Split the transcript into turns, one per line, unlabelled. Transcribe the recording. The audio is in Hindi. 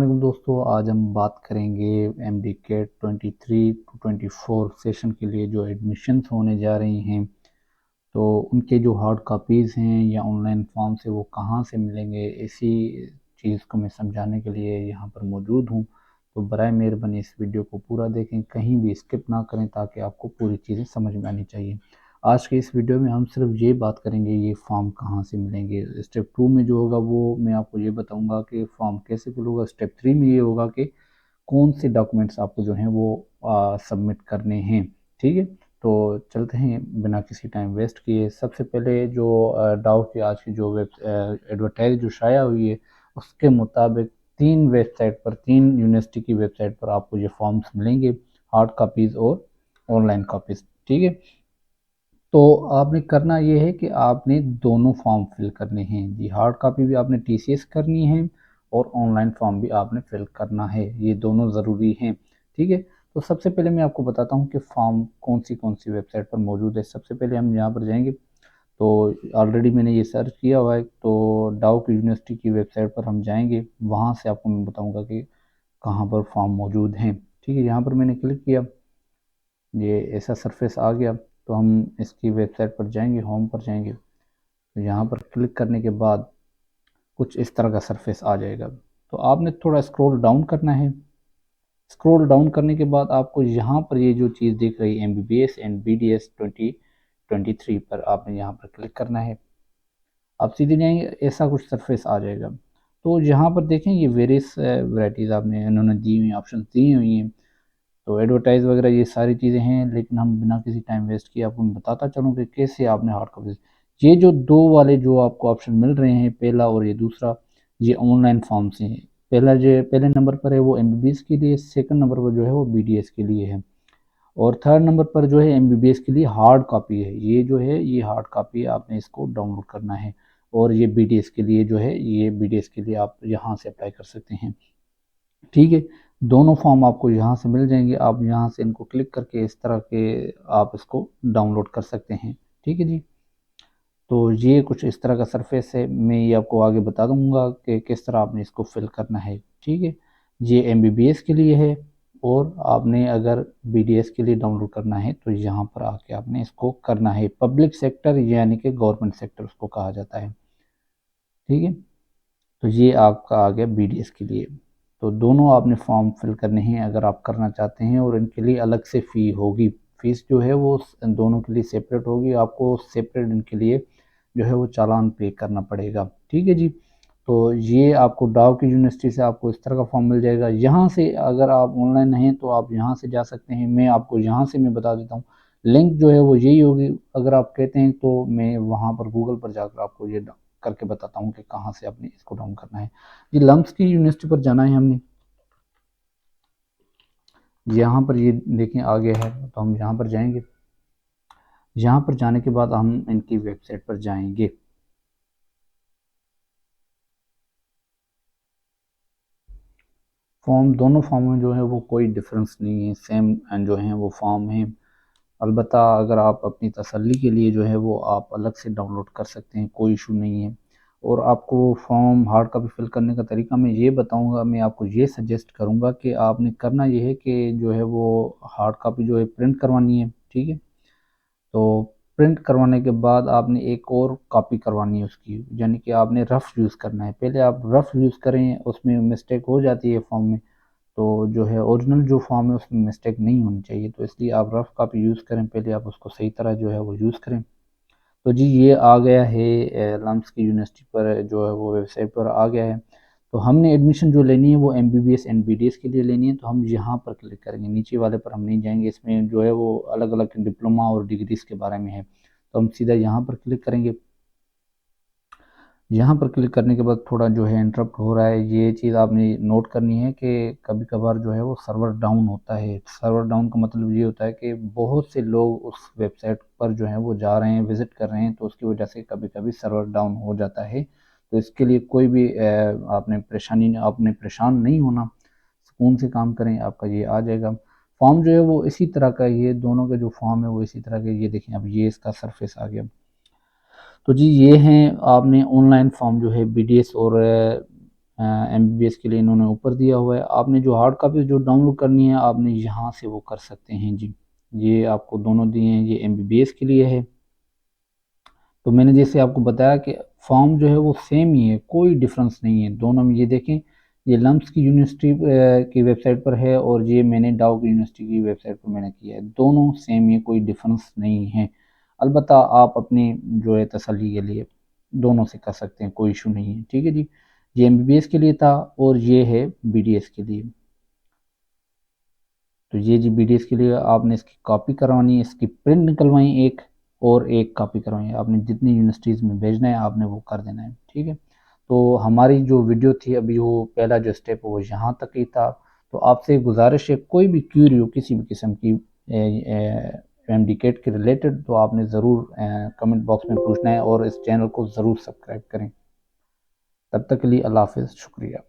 वालेकुम दोस्तों, आज हम बात करेंगे एमडी के 23 टू 24 सेशन के लिए जो एडमिशन्स होने जा रही हैं। तो उनके जो हार्ड कापीज़ हैं या ऑनलाइन फॉर्म से वो कहाँ से मिलेंगे, इसी चीज़ को मैं समझाने के लिए यहाँ पर मौजूद हूँ। तो बराए मेहरबानी इस वीडियो को पूरा देखें, कहीं भी स्किप ना करें ताकि आपको पूरी चीज़ें समझ में आनी चाहिए। आज के इस वीडियो में हम सिर्फ ये बात करेंगे ये फॉर्म कहाँ से मिलेंगे। स्टेप 2 में जो होगा वो मैं आपको ये बताऊंगा कि फॉर्म कैसे फिल होगा। स्टेप 3 में ये होगा कि कौन से डॉक्यूमेंट्स आपको जो हैं वो सबमिट करने हैं। ठीक है, तो चलते हैं बिना किसी टाइम वेस्ट किए। सबसे पहले जो डाउ की आज की जो एडवर्टाइज जो शाया हुई है उसके मुताबिक 3 यूनिवर्सिटी की वेबसाइट पर आपको ये फॉर्म्स मिलेंगे, हार्ड कापीज़ और ऑनलाइन कापीज़। ठीक है, तो आपने करना ये है कि आपने दोनों फॉर्म फिल करने हैं जी। हार्ड कॉपी भी आपने टीसीएस करनी है और ऑनलाइन फॉर्म भी आपने फिल करना है, ये दोनों ज़रूरी हैं। ठीक है, तो सबसे पहले मैं आपको बताता हूँ कि फॉर्म कौन सी वेबसाइट पर मौजूद है। सबसे पहले हम यहाँ पर जाएंगे, तो ऑलरेडी मैंने ये सर्च किया हुआ है, तो डाउक यूनिवर्सिटी की वेबसाइट पर हम जाएंगे, वहाँ से आपको मैं बताऊँगा कि कहाँ पर फॉर्म मौजूद हैं। ठीक है, यहाँ पर मैंने क्लिक किया, ये ऐसा सरफेस आ गया। तो हम इसकी वेबसाइट पर जाएंगे, होम पर जाएंगे, तो यहाँ पर क्लिक करने के बाद कुछ इस तरह का सरफेस आ जाएगा। तो आपने थोड़ा स्क्रॉल डाउन करना है। स्क्रॉल डाउन करने के बाद आपको यहाँ पर ये जो चीज़ दिख रही है एमबीबीएस एंड बीडीएस 2023 पर आपने यहाँ पर क्लिक करना है। आप सीधे जाएंगे, ऐसा कुछ सरफेस आ जाएगा। तो यहाँ पर देखें ये वेरियस वैराइटीज़ आपने इन्होंने दी हुई ऑप्शन दी हुई हैं। तो एडवर्टाइज वगैरह ये सारी चीज़ें हैं, लेकिन हम बिना किसी टाइम वेस्ट किए आपको मैं बताता चलूँ कि कैसे आपने हार्ड कॉपी। ये जो दो वाले जो आपको ऑप्शन मिल रहे हैं, पहला और ये दूसरा, ये ऑनलाइन फॉर्म से हैं। पहले नंबर पर है वो एमबीबीएस के लिए, सेकंड नंबर पर जो है वो बीडीएस के लिए है, और थर्ड नंबर पर जो है एमबीबीएस के लिए हार्ड कॉपी है। ये जो है ये हार्ड कॉपी है, आपने इसको डाउनलोड करना है। और ये बीडीएस के लिए जो है, ये बीडीएस के लिए आप यहाँ से अप्लाई कर सकते हैं। ठीक है, दोनों फॉर्म आपको यहाँ से मिल जाएंगे। आप यहाँ से इनको क्लिक करके इस तरह के आप इसको डाउनलोड कर सकते हैं। ठीक है जी, तो ये कुछ इस तरह का सरफेस है। मैं ये आपको आगे बता दूंगा कि किस तरह आपने इसको फिल करना है। ठीक है, ये एमबीबीएस के लिए है, और आपने अगर बीडीएस के लिए डाउनलोड करना है तो यहाँ पर आके आपने इसको करना है। पब्लिक सेक्टर यानी कि गवर्नमेंट सेक्टर उसको कहा जाता है। ठीक है, तो ये आपका आ गया बीडीएस के लिए। तो दोनों आपने फॉर्म फिल करने हैं अगर आप करना चाहते हैं, और इनके लिए अलग से फ़ी होगी। फीस जो है वो दोनों के लिए सेपरेट होगी, आपको सेपरेट इनके लिए जो है वो चालान पे करना पड़ेगा। ठीक है जी, तो ये आपको डाव की यूनिवर्सिटी से आपको इस तरह का फॉर्म मिल जाएगा। यहाँ से अगर आप ऑनलाइन हैं तो आप यहाँ से जा सकते हैं। मैं आपको यहाँ से मैं बता देता हूँ, लिंक जो है वो यही होगी। अगर आप कहते हैं तो मैं वहाँ पर गूगल पर जाकर आपको ये करके बताता हूँ कि कहाँ से आपने इसको डाउन करना है। ये लम्स की यूनिवर्सिटी पर जाना है हमने, यहाँ पर ये देखें आ गया है, तो हम यहाँ पर जाएंगे। यहाँ पर जाने के बाद हम इनकी वेबसाइट पर जाएंगे। फॉर्म दोनों फॉर्म में जो है वो कोई डिफरेंस नहीं है, सेम जो है वो फॉर्म है। अलबत्ता अगर आप अपनी तसल्ली के लिए जो है वो आप अलग से डाउनलोड कर सकते हैं, कोई इशू नहीं है। और आपको फॉर्म हार्ड कॉपी फिल करने का तरीका मैं ये बताऊंगा। मैं आपको ये सजेस्ट करूंगा कि आपने करना ये है कि जो है वो हार्ड कॉपी जो है प्रिंट करवानी है। ठीक है, तो प्रिंट करवाने के बाद आपने एक और कॉपी करवानी है उसकी, यानी कि आपने रफ़ यूज़ करना है। पहले आप रफ़ यूज़ करें, उसमें मिस्टेक हो जाती है फॉर्म में, तो जो है ओरिजिनल जो फॉर्म है उसमें मिस्टेक नहीं होनी चाहिए। तो इसलिए आप रफ़ कॉपी यूज़ करें, पहले आप उसको सही तरह जो है वो यूज़ करें। तो जी ये आ गया है लम्स की यूनिवर्सिटी पर, जो है वो वेबसाइट पर आ गया है। तो हमने एडमिशन जो लेनी है वो एमबीबीएस एंड बीडीएस के लिए लेनी है, तो हम यहाँ पर क्लिक करेंगे, नीचे वाले पर हम नहीं जाएंगे। इसमें जो है वो अलग अलग डिप्लोमा और डिग्रीज के बारे में है, तो हम सीधा यहाँ पर क्लिक करेंगे। यहाँ पर क्लिक करने के बाद थोड़ा जो है इंटरप्ट हो रहा है। ये चीज़ आपने नोट करनी है कि कभी कभार जो है वो सर्वर डाउन होता है। सर्वर डाउन का मतलब ये होता है कि बहुत से लोग उस वेबसाइट पर जो है वो जा रहे हैं, विज़िट कर रहे हैं, तो उसकी वजह से कभी कभी सर्वर डाउन हो जाता है। तो इसके लिए कोई भी आपने परेशान नहीं होना, सुकून से काम करें, आपका ये आ जाएगा। फॉर्म जो है वो इसी तरह का, ये दोनों के जो फॉर्म है वो इसी तरह के। ये देखें, अब ये इसका सरफेस आ गया। तो जी ये हैं, आपने ऑनलाइन फॉर्म जो है बीडीएस और MBBS के लिए इन्होंने ऊपर दिया हुआ है। आपने जो हार्ड कापी जो डाउनलोड करनी है आपने यहाँ से वो कर सकते हैं जी। ये आपको दोनों दिए हैं, ये MBBS के लिए है। तो मैंने जैसे आपको बताया कि फॉर्म जो है वो सेम ही है, कोई डिफरेंस नहीं है दोनों में। ये देखें, ये लम्स की यूनिवर्सिटी की वेबसाइट पर है और ये मैंने डाउ की यूनिवर्सिटी की वेबसाइट पर मैंने किया है, दोनों सेम ही है, कोई डिफरेंस नहीं है। अलबत्ता आप अपनी जो है तसल्ली के लिए दोनों से कर सकते हैं, कोई इशू नहीं है, ठीक है जी। ये MBBS के लिए था और ये है BDS के लिए। तो ये जी BDS के लिए आपने इसकी कॉपी करवानी है, इसकी प्रिंट निकलवाई एक, और एक कॉपी करवाई है। आपने जितनी यूनिवर्सिटीज़ में भेजना है आपने वो कर देना है, ठीक है। तो हमारी जो वीडियो थी अभी वो पहला जो स्टेप वो यहाँ तक ही था। तो आपसे गुजारिश है, कोई भी क्यूरी हो किसी भी किस्म की MDCAT के रिलेटेड, तो आपने ज़रूर कमेंट बॉक्स में पूछना है और इस चैनल को ज़रूर सब्सक्राइब करें। तब तक के लिए अल्लाह हाफ़िज़, शुक्रिया।